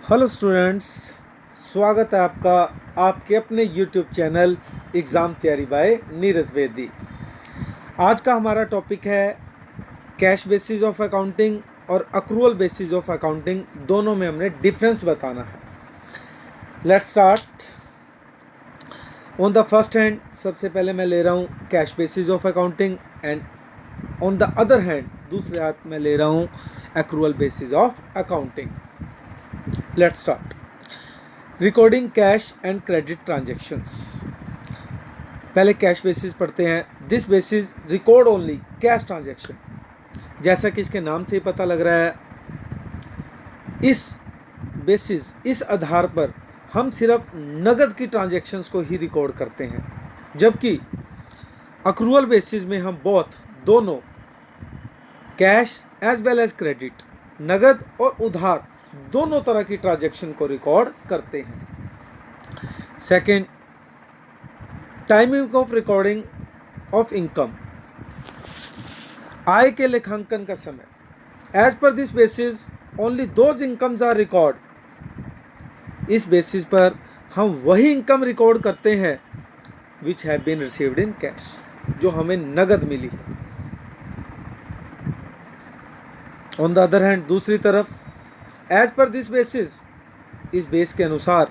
Hello students, स्वागत है आपका आपके अपने यूट्यूब चैनल एग्ज़ाम तैयारी बाय नीरज बेदी। आज का हमारा टॉपिक है कैश बेसिस ऑफ अकाउंटिंग और अक्रूवल बेसिस ऑफ अकाउंटिंग, दोनों में हमने डिफरेंस बताना है। Let's start. On the first hand सबसे पहले मैं ले रहा हूँ cash basis of accounting and on the other hand दूसरे हाथ में ले रहा हूँ accrual basis of accounting. Let's start. Recording cash and credit transactions. पहले कैश बेसिस पढ़ते हैं। This basis record only cash transaction. जैसा कि इसके नाम से ही पता लग रहा है, इस बेसिस, इस आधार पर हम सिर्फ नगद की ट्रांजैक्शंस को ही रिकॉर्ड करते हैं, जबकि अक्रूवल बेसिस में हम दोनों cash as well as credit, नगद और उधार दोनों तरह की ट्रांजैक्शन को रिकॉर्ड करते हैं। Second, timing of recording of income. आय के लेखांकन का समय। As per this basis only those incomes are record. इस बेसिस पर हम वही इनकम रिकॉर्ड करते हैं which have been received in cash, जो हमें नगद मिली है। ऑन द अदर हैंड, दूसरी तरफ, एज पर दिस बेसिस, इस बेस के अनुसार,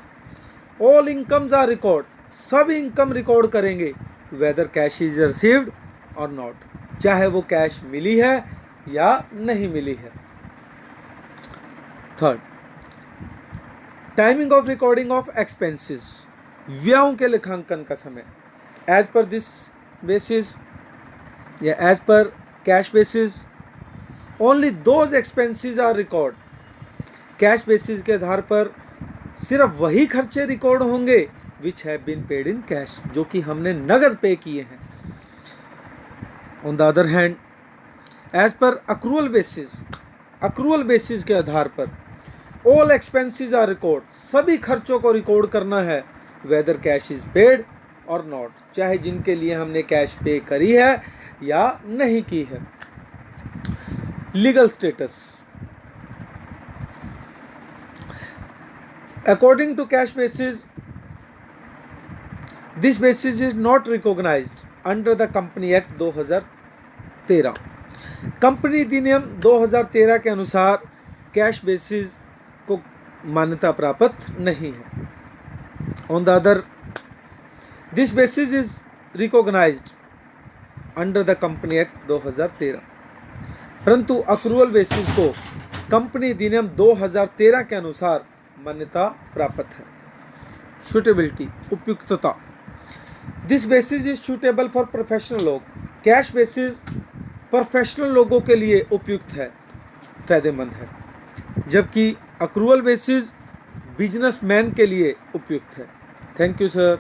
ऑल इनकम्स आर रिकॉर्ड, सब इनकम रिकॉर्ड करेंगे वेदर कैश इज रिसीव्ड और नॉट, चाहे वो कैश मिली है या नहीं मिली है। Third, timing of recording of expenses. व्ययों के लेखांकन का समय। एज पर दिस बेसिस या as per cash basis only those expenses are record. Cash basis के आधार पर सिर्फ वही खर्चे रिकॉर्ड होंगे which have been paid in cash, जो कि हमने नगद पे किए हैं। On the other hand, as पर अक्रूवल बेसिस, अक्रूवल बेसिस के आधार पर ऑल एक्सपेंसेस आर रिकॉर्ड, सभी खर्चों को रिकॉर्ड करना है वेदर कैश इज पेड और नॉट, चाहे जिनके लिए हमने कैश पे करी है या नहीं की है। Legal status. According to cash basis, this basis is not recognized under the Company Act 2013। Company अधिनियम 2013 के अनुसार कैश बेसिस को मान्यता प्राप्त नहीं है। On the other, this basis is recognised under the company act 2013, परंतु अक्रूवल बेसिस को कंपनी अधिनियम 2013 के अनुसार मान्यता प्राप्त है। सूटेबिलिटी, उपयुक्तता। This basis is suitable for professional लोग। कैश बेसिस प्रोफेशनल लोगों के लिए उपयुक्त है, फायदेमंद है, जबकि अक्रूवल बेसिस बिजनेसमैन के लिए उपयुक्त है। Thank you sir.